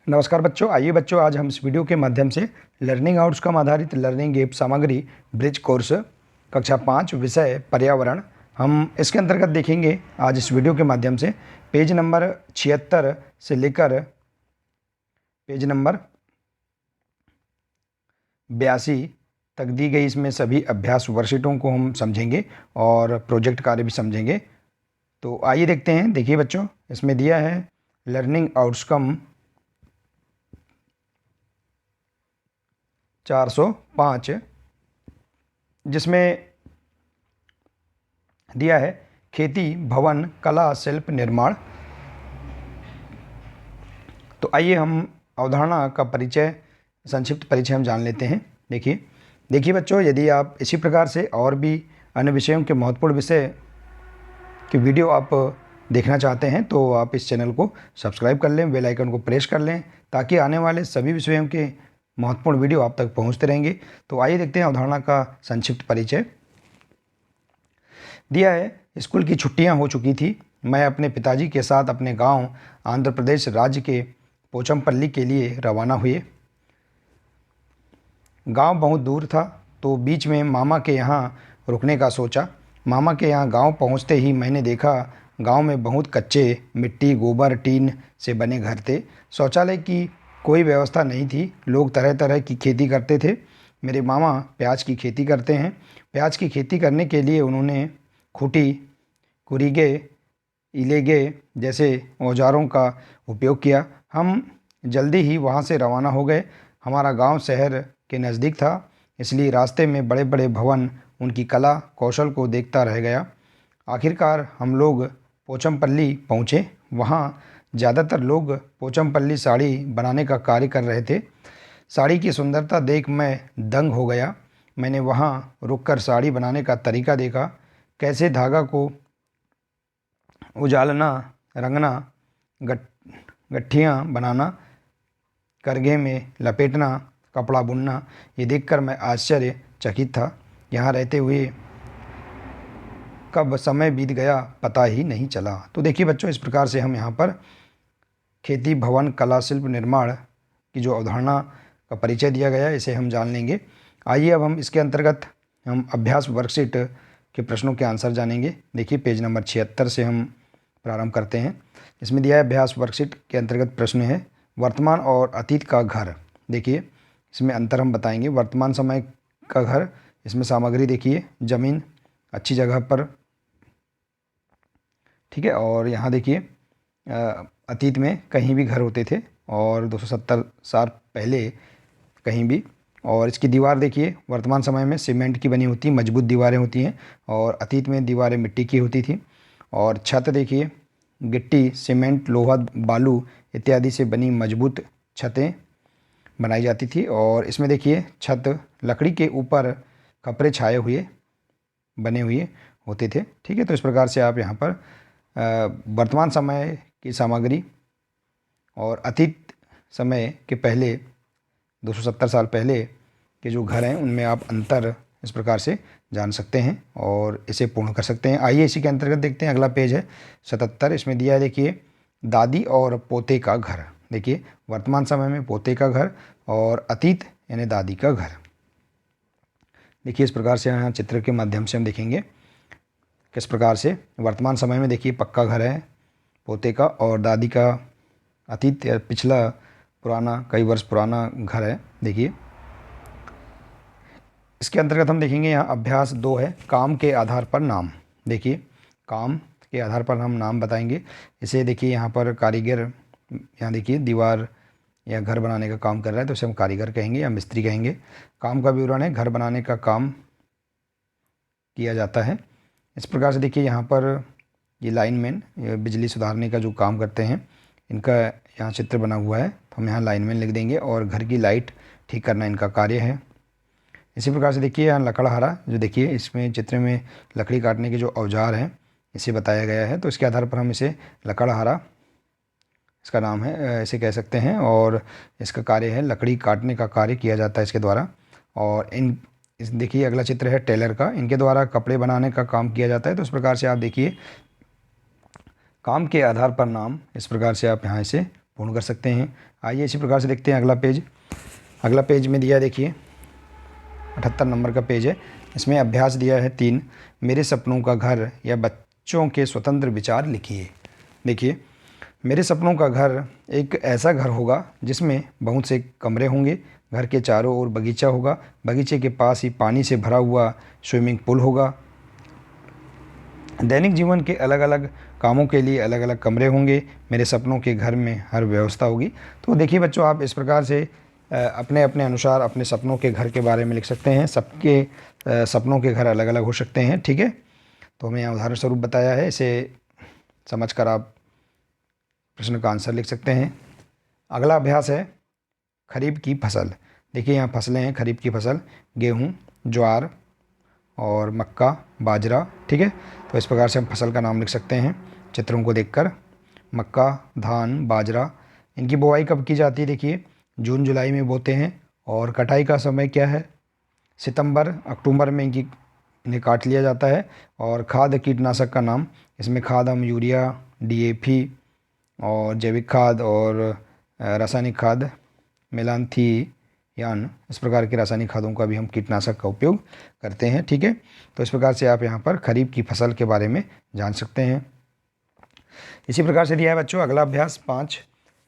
नमस्कार बच्चों, आइए बच्चों आज हम इस वीडियो के माध्यम से लर्निंग आउटकम आधारित लर्निंग ऐप सामग्री ब्रिज कोर्स कक्षा 5 विषय पर्यावरण हम इसके अंतर्गत देखेंगे। आज इस वीडियो के माध्यम से पेज नंबर 76 से लेकर पेज नंबर 82 तक दी गई इसमें सभी अभ्यास वर्कशीटों को हम समझेंगे और प्रोजेक्ट कार्य भी समझेंगे। तो आइए देखते हैं। देखिए बच्चों, इसमें दिया है लर्निंग आउटकम 405, जिसमें दिया है खेती भवन कला शिल्प निर्माण। तो आइए हम अवधारणा का परिचय, संक्षिप्त परिचय हम जान लेते हैं। देखिए बच्चों, यदि आप इसी प्रकार से और भी अन्य विषयों के महत्वपूर्ण विषय के वीडियो आप देखना चाहते हैं तो आप इस चैनल को सब्सक्राइब कर लें, बेल आइकन को प्रेस कर लें, ताकि आने वाले सभी विषयों के महत्वपूर्ण वीडियो आप तक पहुंचते रहेंगे। तो आइए देखते हैं अवधारणा का संक्षिप्त परिचय। दिया है स्कूल की छुट्टियां हो चुकी थी। मैं अपने पिताजी के साथ अपने गांव आंध्र प्रदेश राज्य के पोचमपल्ली के लिए रवाना हुए। गांव बहुत दूर था तो बीच में मामा के यहाँ रुकने का सोचा। मामा के यहाँ गांव पहुँचते ही मैंने देखा गांव में बहुत कच्चे मिट्टी गोबर टीन से बने घर थे। शौचालय की कोई व्यवस्था नहीं थी। लोग तरह तरह की खेती करते थे। मेरे मामा प्याज की खेती करते हैं। प्याज की खेती करने के लिए उन्होंने खूंटी कुरीगे इलेगे जैसे औजारों का उपयोग किया। हम जल्दी ही वहाँ से रवाना हो गए। हमारा गांव शहर के नज़दीक था, इसलिए रास्ते में बड़े बड़े भवन उनकी कला कौशल को देखता रह गया। आखिरकार हम लोग पोचमपल्ली पहुँचे। वहाँ ज़्यादातर लोग पोचमपल्ली साड़ी बनाने का कार्य कर रहे थे। साड़ी की सुंदरता देख मैं दंग हो गया। मैंने वहाँ रुककर साड़ी बनाने का तरीका देखा, कैसे धागा को उजालना, रंगना, गट्ठियाँ बनाना, करघे में लपेटना, कपड़ा बुनना, ये देखकर मैं आश्चर्यचकित था। यहाँ रहते हुए कब समय बीत गया पता ही नहीं चला। तो देखिए बच्चों, इस प्रकार से हम यहाँ पर खेती भवन कला शिल्प निर्माण की जो अवधारणा का परिचय दिया गया है इसे हम जान लेंगे। आइए अब हम इसके अंतर्गत हम अभ्यास वर्कशीट के प्रश्नों के आंसर जानेंगे। देखिए पेज नंबर 76 से हम प्रारंभ करते हैं। इसमें दिया है अभ्यास वर्कशीट के अंतर्गत प्रश्न है वर्तमान और अतीत का घर। देखिए इसमें अंतर हम बताएंगे। वर्तमान समय का घर, इसमें सामग्री देखिए ज़मीन अच्छी जगह पर, ठीक है। और यहाँ देखिए अतीत में कहीं भी घर होते थे और 270 साल पहले कहीं भी। और इसकी दीवार देखिए वर्तमान समय में सीमेंट की बनी होती मजबूत दीवारें होती हैं और अतीत में दीवारें मिट्टी की होती थी। और छत देखिए गिट्टी सीमेंट लोहा बालू इत्यादि से बनी मजबूत छतें बनाई जाती थी। और इसमें देखिए छत लकड़ी के ऊपर कपड़े छाए हुए बने हुए होते थे, ठीक है। तो इस प्रकार से आप यहाँ पर वर्तमान समय की सामग्री और अतीत समय के पहले 270 साल पहले के जो घर हैं उनमें आप अंतर इस प्रकार से जान सकते हैं और इसे पूर्ण कर सकते हैं। आइए इसी के अंतर्गत देखते हैं। अगला पेज है 77। इसमें दिया है देखिए दादी और पोते का घर। देखिए वर्तमान समय में पोते का घर और अतीत यानी दादी का घर। देखिए इस प्रकार से यहाँ चित्र के माध्यम से हम देखेंगे किस प्रकार से वर्तमान समय में देखिए पक्का घर है पोते का और दादी का अतीत या पिछला पुराना कई वर्ष पुराना घर है। देखिए इसके अंतर्गत हम देखेंगे यहाँ अभ्यास 2 है काम के आधार पर नाम। देखिए काम के आधार पर हम नाम बताएंगे। इसे देखिए यहाँ पर कारीगर, यहाँ देखिए दीवार या घर बनाने का काम कर रहा है तो इसे हम कारीगर कहेंगे या मिस्त्री कहेंगे। काम का विवरण है घर बनाने का काम किया जाता है। इस प्रकार से देखिए यहाँ पर ये लाइनमैन बिजली सुधारने का जो काम करते हैं इनका यहाँ चित्र बना हुआ है तो हम यहाँ लाइनमैन लिख देंगे। और घर की लाइट ठीक करना इनका कार्य है। इसी प्रकार से देखिए यहाँ लकड़हारा, जो देखिए इसमें चित्र में लकड़ी काटने के जो औजार हैं इसे बताया गया है तो इसके आधार पर हम इसे लकड़हारा इसका नाम है ऐसे कह सकते हैं। और इसका कार्य है लकड़ी काटने का कार्य किया जाता है इसके द्वारा। और इस देखिए अगला चित्र है टेलर का, इनके द्वारा कपड़े बनाने का काम किया जाता है। तो इस प्रकार से आप देखिए काम के आधार पर नाम, इस प्रकार से आप यहाँ इसे पूर्ण कर सकते हैं। आइए इसी प्रकार से देखते हैं अगला पेज। अगला पेज में दिया है, देखिए 78 नंबर का पेज है। इसमें अभ्यास दिया है 3, मेरे सपनों का घर या बच्चों के स्वतंत्र विचार लिखिए। देखिए, मेरे सपनों का घर एक ऐसा घर होगा जिसमें बहुत से कमरे होंगे, घर के चारों ओर बगीचा होगा, बगीचे के पास ही पानी से भरा हुआ स्विमिंग पूल होगा, दैनिक जीवन के अलग अलग कामों के लिए अलग अलग कमरे होंगे, मेरे सपनों के घर में हर व्यवस्था होगी। तो देखिए बच्चों, आप इस प्रकार से अपने अपने अनुसार अपने सपनों के घर के बारे में लिख सकते हैं। सबके सपनों के घर अलग अलग हो सकते हैं, ठीक है। तो हमें यहाँ उदाहरण स्वरूप बताया है, इसे समझकर आप प्रश्न का आंसर लिख सकते हैं। अगला अभ्यास है खरीफ की फसल। देखिए यहाँ फसलें हैं, खरीफ की फसल गेहूँ, ज्वार और मक्का, बाजरा, ठीक है। तो इस प्रकार से हम फसल का नाम लिख सकते हैं चित्रों को देखकर। मक्का, धान, बाजरा, इनकी बुआई कब की जाती है? देखिए जून जुलाई में बोते हैं। और कटाई का समय क्या है? सितंबर अक्टूबर में इन्हें काट लिया जाता है। और खाद कीटनाशक का नाम, इसमें खाद हम यूरिया, DAP और जैविक खाद और रासायनिक खाद मेलान्थियान, इस प्रकार के रासायनिक खादों का भी हम कीटनाशक का उपयोग करते हैं, ठीक है। तो इस प्रकार से आप यहाँ पर खरीफ की फसल के बारे में जान सकते हैं। इसी प्रकार से दिया है बच्चों अगला अभ्यास 5,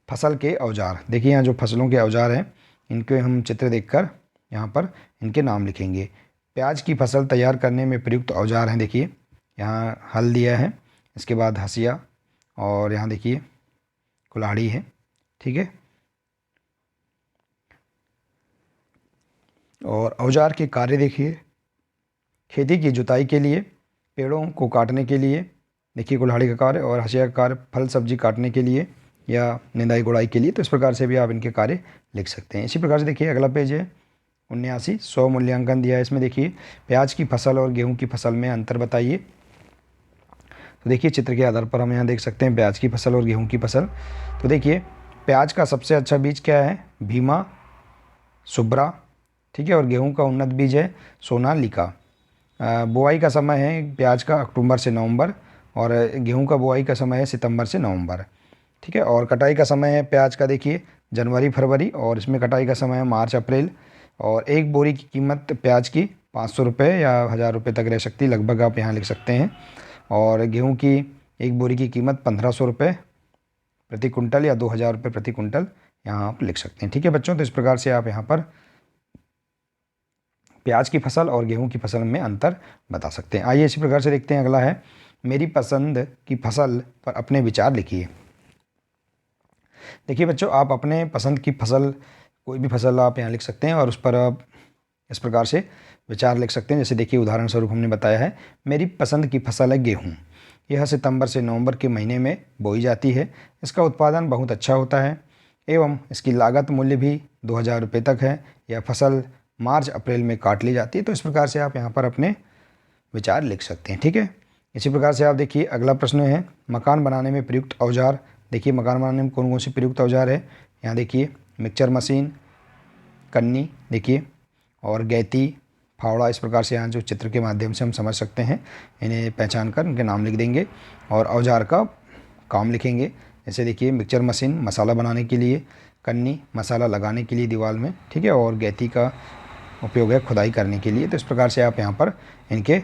फसल के औजार। देखिए यहाँ जो फसलों के औजार हैं इनके हम चित्र देखकर यहाँ पर इनके नाम लिखेंगे। प्याज की फसल तैयार करने में प्रयुक्त औजार हैं, देखिए यहाँ हल दिया है, इसके बाद हसिया और यहाँ देखिए कुल्हाड़ी है, ठीक है। और औजार के कार्य देखिए, खेती की जुताई के लिए, पेड़ों को काटने के लिए देखिए कुल्हाड़ी का कार्य, और हसिया का कार्य फल सब्जी काटने के लिए या निंदाई गुड़ाई के लिए। तो इस प्रकार से भी आप इनके कार्य लिख सकते हैं। इसी प्रकार से देखिए अगला पेज है 79, 100 मूल्यांकन दिया है। इसमें देखिए प्याज की फसल और गेहूं की फसल में अंतर बताइए। तो देखिए चित्र के आधार पर हम यहाँ देख सकते हैं प्याज की फसल और गेहूं की फसल। तो देखिए प्याज का सबसे अच्छा बीज क्या है? भीमा सुब्रा, ठीक है। और गेहूं का उन्नत बीज है सोनालिका। बुआई का समय है प्याज का अक्टूबर से नवंबर, और गेहूं का बुआई का समय है सितंबर से नवंबर, ठीक है। और कटाई का समय है प्याज का देखिए जनवरी फरवरी, और इसमें कटाई का समय है मार्च अप्रैल। और एक बोरी की कीमत प्याज की 500 रुपये या 1000 रुपये तक रह सकती है, लगभग आप यहाँ लिख सकते हैं। और गेहूं की एक बोरी की कीमत 1500 रुपये प्रति कुंटल या 2000 रुपये प्रति कुंटल यहाँ आप लिख सकते हैं, ठीक है बच्चों। तो इस प्रकार से आप यहाँ पर प्याज की फसल और गेहूं की फसल में अंतर बता सकते हैं। आइए इसी प्रकार से देखते हैं अगला है मेरी पसंद की फसल पर अपने विचार लिखिए। देखिए बच्चों, आप अपने पसंद की फसल, कोई भी फसल आप यहाँ लिख सकते हैं और उस पर आप इस प्रकार से विचार लिख सकते हैं। जैसे देखिए उदाहरण स्वरूप हमने बताया है मेरी पसंद की फसल है गेहूँ। यह सितंबर से नवंबर के महीने में बोई जाती है। इसका उत्पादन बहुत अच्छा होता है एवं इसकी लागत मूल्य भी 2000 रुपये तक है। यह फसल मार्च अप्रैल में काट ली जाती है। तो इस प्रकार से आप यहाँ पर अपने विचार लिख सकते हैं, ठीक है। इसी प्रकार से आप देखिए अगला प्रश्न है मकान बनाने में प्रयुक्त औजार। देखिए मकान बनाने में कौन कौन से प्रयुक्त औजार है? यहाँ देखिए मिक्सचर मशीन, कन्नी देखिए, और गैती, फावड़ा। इस प्रकार से यहाँ जो चित्र के माध्यम से हम समझ सकते हैं, इन्हें पहचान कर इनके नाम लिख देंगे और औजार का काम लिखेंगे। जैसे देखिए मिक्सचर मशीन मसाला बनाने के लिए, कन्नी मसाला लगाने के लिए दीवार में, ठीक है। और गैती का उपयोग है खुदाई करने के लिए। तो इस प्रकार से आप यहाँ पर इनके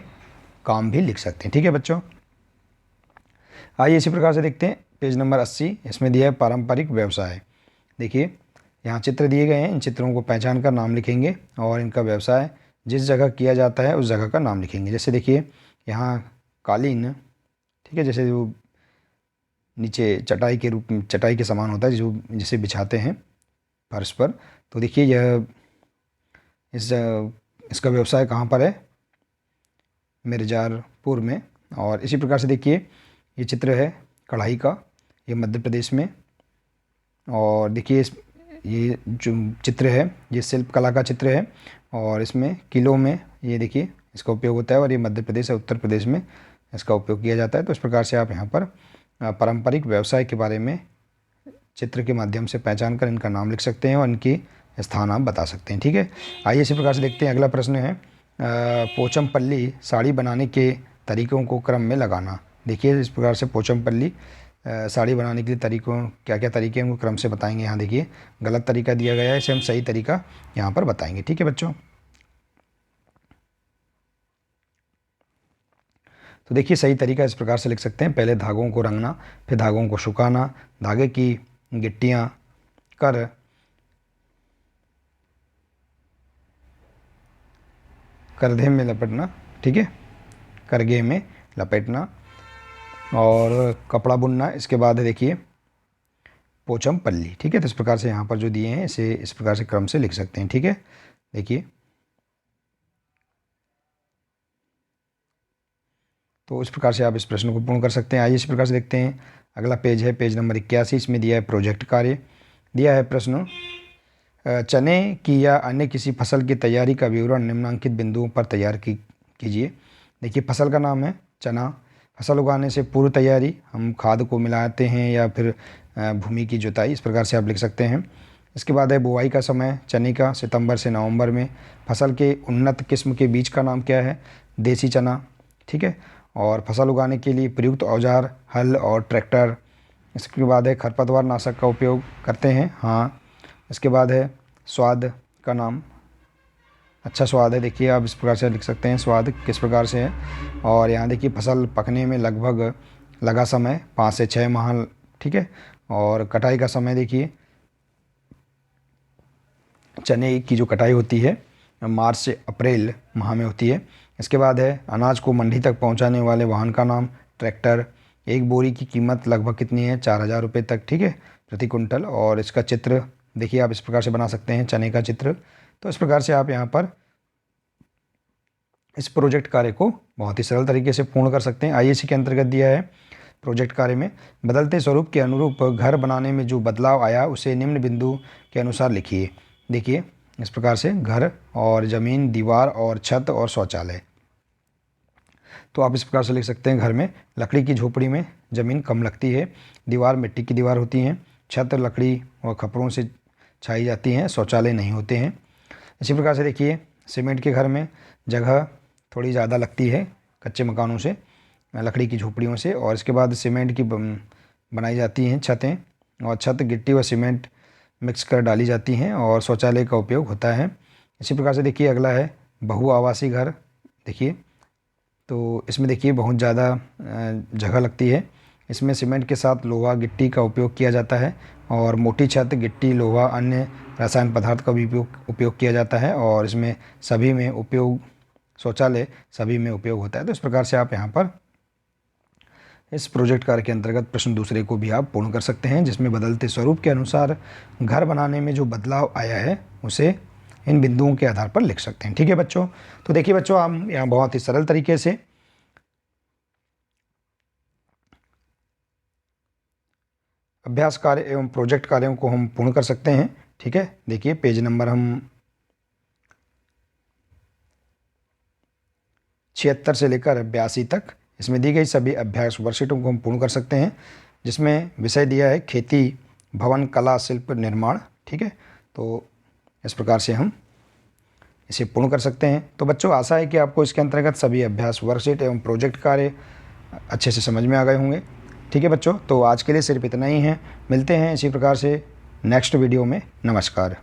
काम भी लिख सकते हैं, ठीक है बच्चों। आइए इसी प्रकार से देखते हैं पेज नंबर 80। इसमें दिया है पारंपरिक व्यवसाय। देखिए यहाँ चित्र दिए गए हैं, इन चित्रों को पहचान कर नाम लिखेंगे और इनका व्यवसाय जिस जगह किया जाता है उस जगह का नाम लिखेंगे। जैसे देखिए यहाँ कालीन, ठीक है, जैसे जो नीचे चटाई के रूप में, चटाई के समान होता है जो जिसे बिछाते हैं फर्श पर। तो देखिए यह इसका व्यवसाय कहाँ पर है? मिर्जापुर में। और इसी प्रकार से देखिए ये चित्र है कढ़ाई का, ये मध्य प्रदेश में। और देखिए ये जो चित्र है ये शिल्प कला का चित्र है और इसमें किलो में ये देखिए इसका उपयोग होता है, और ये मध्य प्रदेश और उत्तर प्रदेश में इसका उपयोग किया जाता है। तो इस प्रकार से आप यहाँ पर पारंपरिक व्यवसाय के बारे में चित्र के माध्यम से पहचान कर इनका नाम लिख सकते हैं और इनकी स्थान आप बता सकते हैं, ठीक है। आइए इसी प्रकार से देखते हैं अगला प्रश्न है पोचमपल्ली साड़ी बनाने के तरीकों को क्रम में लगाना। देखिए इस प्रकार से पोचमपल्ली साड़ी बनाने के लिए तरीकों क्या क्या तरीके हैं उनको क्रम से बताएंगे। यहाँ देखिए गलत तरीका दिया गया है, इसे हम सही तरीका यहाँ पर बताएंगे। ठीक है बच्चों, तो देखिए सही तरीका इस प्रकार से लिख सकते हैं। पहले धागों को रंगना, फिर धागों को सुखाना, धागे की गिट्टियाँ कर करधे में लपेटना, ठीक है, करगे में लपेटना, और कपड़ा बुनना। इसके बाद देखिए पोचम पल्ली। ठीक है, तो इस प्रकार से यहाँ पर जो दिए हैं इसे इस प्रकार से क्रम से लिख सकते हैं। ठीक है, देखिए तो इस प्रकार से आप इस प्रश्न को पूर्ण कर सकते हैं। आइए इस प्रकार से देखते हैं। अगला पेज है पेज नंबर 81। इसमें दिया है प्रोजेक्ट कार्य। दिया है प्रश्न, चने की या अन्य किसी फसल की तैयारी का विवरण निम्नलिखित बिंदुओं पर तैयार कीजिए। देखिए फसल का नाम है चना। फसल उगाने से पूर्व तैयारी, हम खाद को मिलाते हैं या फिर भूमि की जुताई, इस प्रकार से आप लिख सकते हैं। इसके बाद है बुआई का समय चने का सितंबर से नवंबर में। फसल के उन्नत किस्म के बीज का नाम क्या है? देसी चना। ठीक है, और फसल उगाने के लिए प्रयुक्त औजार हल और ट्रैक्टर। इसके बाद है खरपतवार नाशक का उपयोग करते हैं, हाँ। इसके बाद है स्वाद का नाम, अच्छा स्वाद है। देखिए आप इस प्रकार से लिख सकते हैं स्वाद किस प्रकार से है। और यहाँ देखिए फसल पकने में लगभग लगा समय 5 से 6 माह। ठीक है, और कटाई का समय देखिए चने की जो कटाई होती है मार्च से अप्रैल माह में होती है। इसके बाद है अनाज को मंडी तक पहुंचाने वाले वाहन का नाम ट्रैक्टर। एक बोरी की कीमत लगभग कितनी है? 4,000 रुपये तक, ठीक है, प्रति कुंटल। और इसका चित्र देखिए आप इस प्रकार से बना सकते हैं चने का चित्र। तो इस प्रकार से आप यहाँ पर इस प्रोजेक्ट कार्य को बहुत ही सरल तरीके से पूर्ण कर सकते हैं। आईएसी के अंतर्गत दिया है प्रोजेक्ट कार्य में बदलते स्वरूप के अनुरूप घर बनाने में जो बदलाव आया उसे निम्न बिंदु के अनुसार लिखिए। देखिए इस प्रकार से घर और ज़मीन, दीवार और छत और शौचालय। तो आप इस प्रकार से लिख सकते हैं। घर में लकड़ी की झोपड़ी में ज़मीन कम लगती है, दीवार मिट्टी की दीवार होती हैं, छत लकड़ी और खपड़ों से छाई जाती हैं, शौचालय नहीं होते हैं। इसी प्रकार से देखिए सीमेंट के घर में जगह थोड़ी ज़्यादा लगती है कच्चे मकानों से, लकड़ी की झोपड़ियों से। और इसके बाद सीमेंट की बनाई जाती हैं छतें, और छत गिट्टी व सीमेंट मिक्स कर डाली जाती हैं, और शौचालय का उपयोग होता है। इसी प्रकार से देखिए अगला है बहु आवासीय घर। देखिए तो इसमें देखिए बहुत ज़्यादा जगह लगती है। इसमें सीमेंट के साथ लोहा गिट्टी का उपयोग किया जाता है, और मोटी छत गिट्टी लोहा अन्य रासायनिक पदार्थ का भी उपयोग किया जाता है, और इसमें सभी में उपयोग शौचालय सभी में उपयोग होता है। तो इस प्रकार से आप यहाँ पर इस प्रोजेक्ट कार्य के अंतर्गत प्रश्न दूसरे को भी आप पूर्ण कर सकते हैं, जिसमें बदलते स्वरूप के अनुसार घर बनाने में जो बदलाव आया है उसे इन बिंदुओं के आधार पर लिख सकते हैं। ठीक है बच्चों, तो देखिए बच्चों हम यहाँ बहुत ही सरल तरीके से अभ्यास कार्य एवं प्रोजेक्ट कार्यों को हम पूर्ण कर सकते हैं। ठीक है, देखिए पेज नंबर हम 76 से लेकर 82 तक इसमें दी गई सभी अभ्यास वर्कशीटों को हम पूर्ण कर सकते हैं, जिसमें विषय दिया है खेती भवन कला शिल्प निर्माण। ठीक है, तो इस प्रकार से हम इसे पूर्ण कर सकते हैं। तो बच्चों आशा है कि आपको इसके अंतर्गत सभी अभ्यास वर्कशीट एवं प्रोजेक्ट कार्य अच्छे से समझ में आ गए होंगे। ठीक है बच्चों, तो आज के लिए सिर्फ इतना ही है। मिलते हैं इसी प्रकार से नेक्स्ट वीडियो में। नमस्कार।